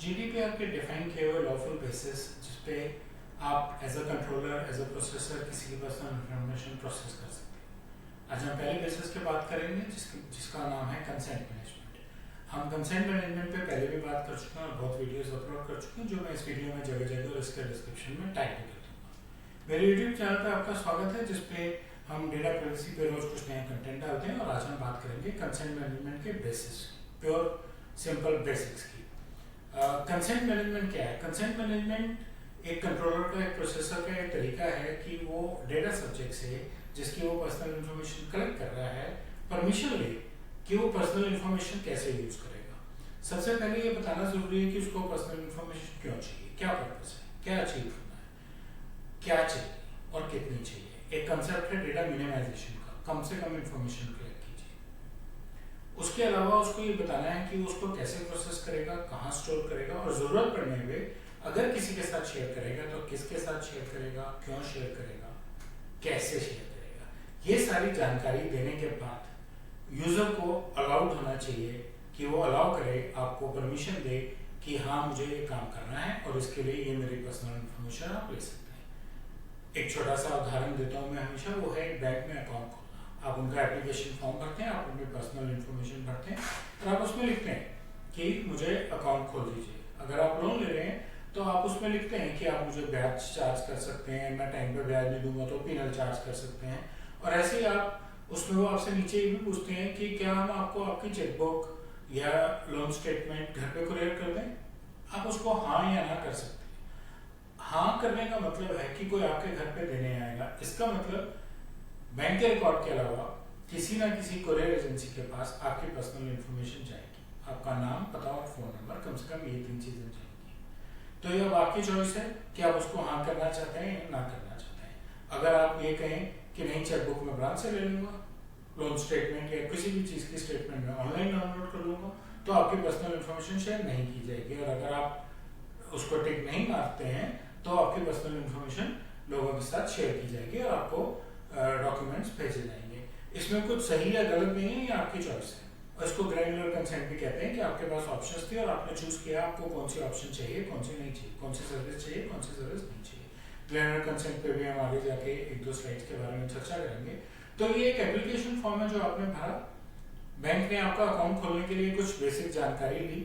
GDPR के define किए हुए लॉफुल बेसिस जिसपे आप as a controller, as a processor किसी की पर्सनल इंफॉर्मेशन प्रोसेस कर सकते हैं। आज हम पहले बेसिस की बात करेंगे जिसका नाम है कंसेंट मैनेजमेंट। हम कंसेंट मैनेजमेंट पे पहले भी बात कर चुके हैं और बहुत वीडियोस अपलोड कर चुके हैं, जो मैं इस वीडियो में जगह जगह और इसके डिस्क्रिप्शन में टैग भी कर दूंगा। मेरे यूट्यूब चैनल पर आपका स्वागत है, जिसपे हम डेटा प्राइवेसी पे रोज कुछ नया कंटेंट डालते हैं और आज हम बात करेंगे कंसेंट मैनेजमेंट के बेसिस, प्योर सिंपल बेसिक्स की। कंसेंट मैनेजमेंट क्या है? कंसेंट मैनेजमेंट एक कंट्रोलर का, एक प्रोसेसर का एक तरीका है कि वो डेटा सब्जेक्ट से जिसकी वो पर्सनल इंफॉर्मेशन कलेक्ट कर रहा है परमिशन ले कि वो पर्सनल इंफॉर्मेशन कैसे यूज करेगा। सबसे पहले ये बताना जरूरी है कि उसको पर्सनल इंफॉर्मेशन क्यों चाहिए, क्या पर्पस है, क्या अचीव करना है, क्या चाहिए और कितनी चाहिए। एक कंसेप्ट है डेटा मिनिमाइजेशन का, कम से कम इंफॉर्मेशन कलेक्ट कीजिए। उसके अलावा उसको ये बताना है कि उसको कैसे प्रोसेस करेगा, कहाँ स्टोर करेगा और जरूरत पड़ने में अगर किसी के साथ शेयर करेगा तो किसके साथ शेयर करेगा, क्यों शेयर करेगा, कैसे शेयर करेगा। ये सारी जानकारी देने के बाद यूजर को अलाउड होना चाहिए कि वो अलाउ करे, आपको परमिशन दे कि हाँ मुझे ये काम करना है और इसके लिए ये मेरी पर्सनल इंफॉर्मेशन आप ले सकते हैं। एक छोटा सा उदाहरण देता हूँ मैं हमेशा, वो है एक बैंक में अकाउंट खोलना। आप उनका एप्लीकेशन फॉर्म भरते हैं, आप अपनी पर्सनल इंफॉर्मेशन भरते हैं और आप उसमें लिखते हैं कि मुझे अकाउंट खोल दीजिए। अगर आप लोन ले रहे हैं तो आप उसमें लिखते हैं कि आप मुझे ब्याज चार्ज कर सकते हैं, मैं टाइम पे ब्याज नहीं दूंगा तो पिनल चार्ज कर सकते हैं। और ऐसे ही आप उसमें वो आपसे नीचे ये भी पूछते हैं कि क्या हम आपको आपकी चेकबुक या लोन स्टेटमेंट घर पे कुरियर कर दें। आप उसको हाँ या ना कर सकते हैं। हाँ करने का मतलब है कि कोई आपके घर पे देने आएगा। इसका मतलब बैंक के रिकॉर्ड के अलावा किसी ना किसी कुरियर एजेंसी के पास आपकी पर्सनल इंफॉर्मेशन जाएगी। आपका नाम, पता और फोन नंबर, कम से कम ये 3 चीजें जाएंगी। तो ये अब आपकी चॉइस है कि आप उसको हाँ करना चाहते हैं या ना करना चाहते हैं। अगर आप ये कहें कि नहीं चेकबुक में ब्रांच से ले लूंगा, लोन स्टेटमेंट या किसी भी चीज की स्टेटमेंट में ऑनलाइन डाउनलोड कर लूंगा, तो आपकी पर्सनल इंफॉर्मेशन शेयर नहीं की जाएगी। और अगर आप उसको टिक नहीं मारते हैं तो आपकी पर्सनल इंफॉर्मेशन लोगों के साथ शेयर की जाएगी और आपको डॉक्यूमेंट्स भेजे जाएंगे। इसमें कुछ सही या गलत नहीं है, ये आपकी चॉइस है। और इसको ग्रैन्युलर कंसेंट भी कहते हैं कि आपके पास ऑप्शंस थे और आपने चूज किया आपको कौन सी ऑप्शन चाहिए, कौन सी नहीं चाहिए, कौन सी सर्विस चाहिए, कौन सी सर्विस नहीं चाहिए। ग्रैन्युलर कंसेंट पे भी हम आगे जाके 1-2 स्लाइड्स के बारे में चर्चा करेंगे। तो ये एक एप्लीकेशन फॉर्म है जो आपने भरा। बैंक ने आपका अकाउंट खोलने के लिए कुछ बेसिक जानकारी ली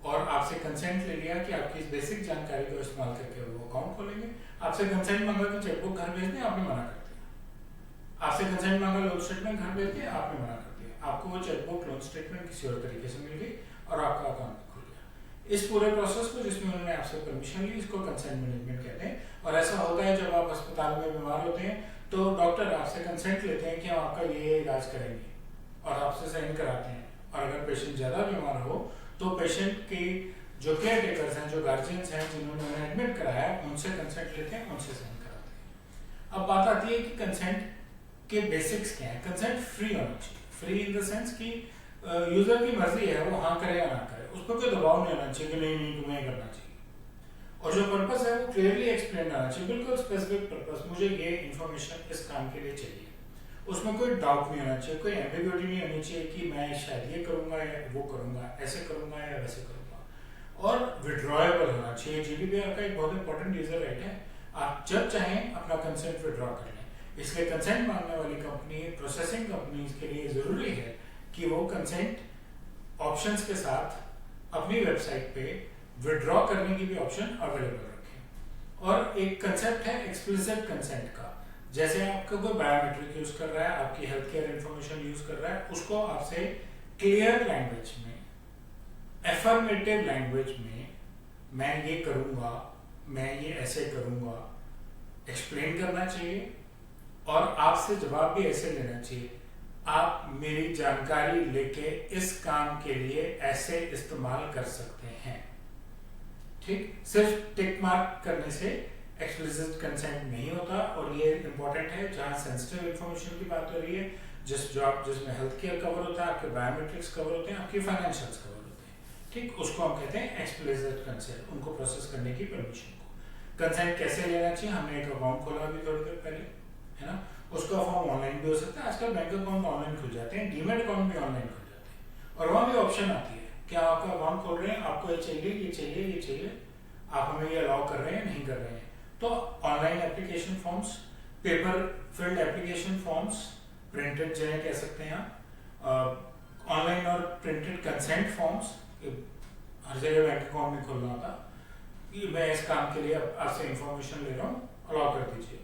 और आपसे कंसेंट ले लिया कि आपकी इस बेसिक जानकारी को इस्तेमाल करके वो अकाउंट खोलेंगे। आपसे कंसेंट मांगा कि चेकबुक घर भेज दें, आपने मना कर दिया। आपसे कंसेंट मांगा लोन स्टेटमेंट घर भेज दें, आपने मना कर दिया। आपको वो चेकबुक, लोन स्टेटमेंट किसी और तरीके से मिल गई और आपका अकाउंट खुल गया। इस पूरे प्रोसेस को जिसमें उन्होंने आपसे परमिशन ली, इसको कंसेंट मैनेजमेंट कहते हैं। और ऐसा होता है जब आप अस्पताल में बीमार होते हैं तो डॉक्टर आपसे कंसेंट लेते हैं कि हम आपका ये इलाज करेंगे और आपसे साइन कराते हैं। और अगर पेशेंट ज्यादा बीमार हो तो पेशेंट के जो केयर टेकर्स हैं, जो गार्जियंस हैं जिन्होंने उन्हें एडमिट कराया, उनसे कंसेंट लेते हैं, उनसे साइन कराते हैं। अब बात आती है कि कंसेंट के बेसिक्स क्या है। कंसेंट फ्री होना चाहिए। फ्री इन द सेंस कि यूजर की मर्जी है वो हाँ करे या ना करे, उस पर कोई दबाव नहीं होना चाहिए कि नहीं नहीं तुम्हें करना चाहिए। और जो पर्पस है वो क्लियरली एक्सप्लेन होना चाहिए, बिल्कुल स्पेसिफिक पर्पस, मुझे ये इंफॉर्मेशन इस काम के लिए चाहिए। उसमें कोई डाउट नहीं होना चाहिए, कोई एम्बिग्युइटी नहीं होनी चाहिए कि मैं शायद ये करूंगा या वो करूंगा, ऐसे करूंगा या वैसे करूंगा। और विड्रॉएबल होना चाहिए। जीडीपीआर का एक बहुत इंपॉर्टेंट यूजर राइट है, आप जब चाहें अपना कंसेंट विड्रॉ कर लें। इसलिए कंसेंट मांगने वाली कंपनी, प्रोसेसिंग कंपनीज के लिए जरूरी है कि वो कंसेंट ऑप्शंस के साथ अपनी वेबसाइट पे विड्रॉ करने की भी ऑप्शन अवेलेबल रखें। और एक कंसेप्ट है एक्सप्लिसिट कंसेंट का। जैसे आपका कोई बायोमेट्रिक यूज कर रहा है, आपकी हेल्थ केयर इंफॉर्मेशन यूज कर रहा है, उसको आपसे क्लियर लैंग्वेज में, एफर्मेटिव लैंग्वेज में मैं ये करूंगा, मैं ये ऐसे करूंगा, एक्सप्लेन करना चाहिए। और आपसे जवाब भी ऐसे लेना चाहिए, आप मेरी जानकारी लेके इस काम के लिए ऐसे इस्तेमाल कर सकते हैं। ठीक, सिर्फ टिक मार्क करने से एक्सप्लिसिट कंसेंट नहीं होता। और ये इंपॉर्टेंट है जहां सेंसिटिव इंफॉर्मेशन की बात हो रही है, जिसमें हेल्थ केयर कवर होता है, आपके बायोमेट्रिक्स कवर होते हैं, आपके फाइनेंशियल्स कवर होते हैं। ठीक, उसको हम कहते हैं एक्सप्लिसिट कंसेंट, उनको प्रोसेस करने की परमिशन को। कंसेंट कैसे लेना चाहिए, हमने एक अकाउंट खोला अभी थोड़ी देर पहले, है ना। उसका फॉर्म ऑनलाइन भी हो सकता है, आजकल बैंक अकाउंट ऑनलाइन खुल जाते हैं, डीमैट अकाउंट भी ऑनलाइन खुल जाते हैं। और वहां भी ऑप्शन आती है कि आप आपका अकाउंट खोल रहे हैं, आपको ये चाहिए, ये चाहिए, ये चाहिए, आप हमें ये अलाउ कर रहे हैं, नहीं कर रहे हैं। तो online application forms, paper field application forms, printed जिन्हें कह सकते हैं आप, ऑनलाइन और प्रिंटेड कंसेंट फॉर्म्स, हर जगह बैंक अकाउंट नहीं खोलना होता, मैं इस काम के लिए आपसे इंफॉर्मेशन ले रहा हूँ, अलाउ कर दीजिए।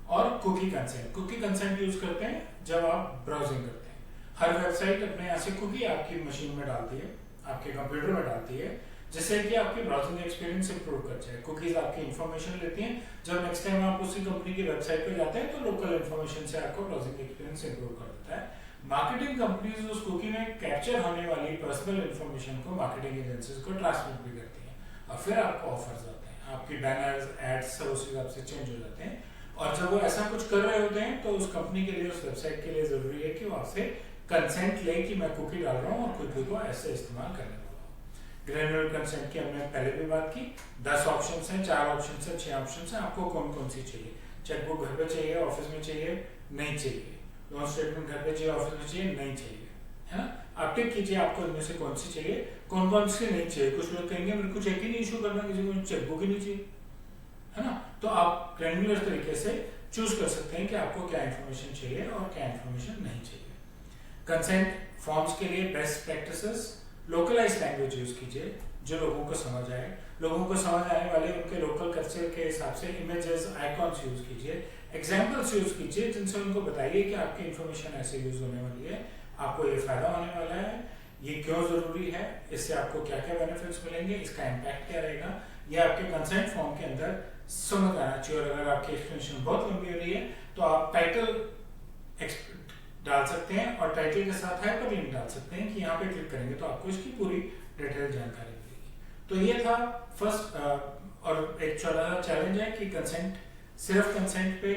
और cookie consent, cookie consent use करते हैं जब आप ब्राउजिंग करते हैं। हर वेबसाइट अपने यहाँ से कुकी आपकी मशीन में डालती है, आपके कंप्यूटर में डालती है, जिससे कि आपकी ब्राउजिंग एक्सपीरियंस इंप्रूव कर जाए। कुकीज आपकी इंफॉर्मेशन लेती हैं, जब नेक्स्ट टाइम आप उसी कंपनी की वेबसाइट पे जाते हैं तो लोकल इंफॉर्मेशन से आपको ब्राउजिंग एक्सपीरियंस इंप्रूव कर देता है। मार्केटिंग कंपनीज उस कुकी में कैप्चर होने वाली पर्सनल इंफॉर्मेशन को मार्केटिंग एजेंसीज को ट्रांसमिट भी करती हैं, और फिर आपको ऑफर्स आते हैं, आपकी बैनर्स, एड्स सब उस हिसाब से चेंज हो जाते हैं। और जब वो ऐसा कुछ कर रहे होते हैं तो उस कंपनी के लिए, उस वेबसाइट के लिए जरूरी है कि वो आपसे कंसेंट ले कि मैं कुकी डाल रहा हूँ और कुकी को ऐसे इस्तेमाल करने वाला हूँ। ग्रेनुलर कंसेंट की हमने पहले भी बात की। 10 ऑप्शंस हैं, 4 ऑप्शंस हैं, 6 ऑप्शंस हैं, आपको कौन कौन सी चाहिए। चेकबुक घर पे चाहिए, ऑफिस में चाहिए, नहीं चाहिए। लोन स्टेटमेंट घर पे चाहिए, ऑफिस में चाहिए, नहीं चाहिए, है ना। आप टिक कीजिए आपको इनमें से कौन सी चाहिए, कौन कौन सी नहीं चाहिए। कुछ लोग कहेंगे मेरे को चेक ही नहीं इशू करना, किसी को चेकबुक ही नहीं चाहिए, है ना। तो आप ग्रेनुलर तरीके से चूज कर सकते हैं कि आपको क्या इंफॉर्मेशन चाहिए और क्या इंफॉर्मेशन नहीं चाहिए। कंसेंट फॉर्म्स के लिए best practices, localise language use कीजिए जो लोगों को समझ आए, लोगों को समझ आने वाले उनके लोकल कल्चर के हिसाब से इमेजेस, आइकॉन्स यूज कीजिए, एग्जांपल्स यूज कीजिए जिनसे उनको बताइए कि आपकी इंफॉर्मेशन ऐसे यूज होने वाली है, आपको ये फायदा होने वाला है, ये क्यों जरूरी है, इससे आपको क्या क्या बेनिफिट्स मिलेंगे, इसका इम्पैक्ट क्या रहेगा। ये आपके कंसेंट फॉर्म के अंदर समझ आना चाहिए। और अगर आपकी एक्सप्लेनेशन बहुत लंबी हो रही है तो आप टाइटल डाल सकते हैं और टाइटल के साथ हाइपरलिंक डाल सकते हैं कि यहाँ पे क्लिक करेंगे तो आपको इसकी पूरी डिटेल जानकारी मिलेगी। तो ये था फर्स्ट। और एक छोटा चैलेंज है कि कंसेंट, सिर्फ कंसेंट पे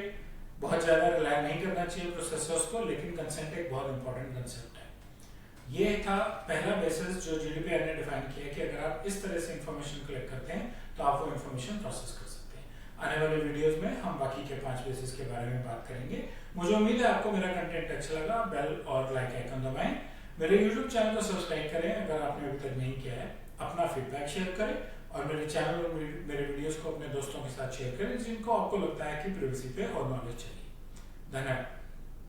बहुत ज्यादा रिलाय नहीं करना चाहिए प्रोसेसर्स को, लेकिन कंसेंट एक बहुत इंपॉर्टेंट कंसेप्ट है। ये था पहला बेसिस जो जीडीपीआर ने डिफाइन किया कि अगर आप इस तरह से इंफॉर्मेशन कलेक्ट करते हैं तो आप वो इंफॉर्मेशन प्रोसेस कर सकते हैं। आने वाले वीडियोस में हम बाकी के 5 बेसिस के बारे में बात करेंगे। मुझे उम्मीद है आपको मेरा कंटेंट अच्छा लगा। बेल और लाइक आइकन दबाएं, मेरे यूट्यूब चैनल को सब्सक्राइब करें अगर आपने अभी तक नहीं किया है, अपना फीडबैक शेयर करें और मेरे चैनल और मेरे वीडियोस को अपने दोस्तों के साथ शेयर करें जिनको आपको लगता है कि प्रिवेसी पे और नॉलेज चाहिए। धन्यवाद।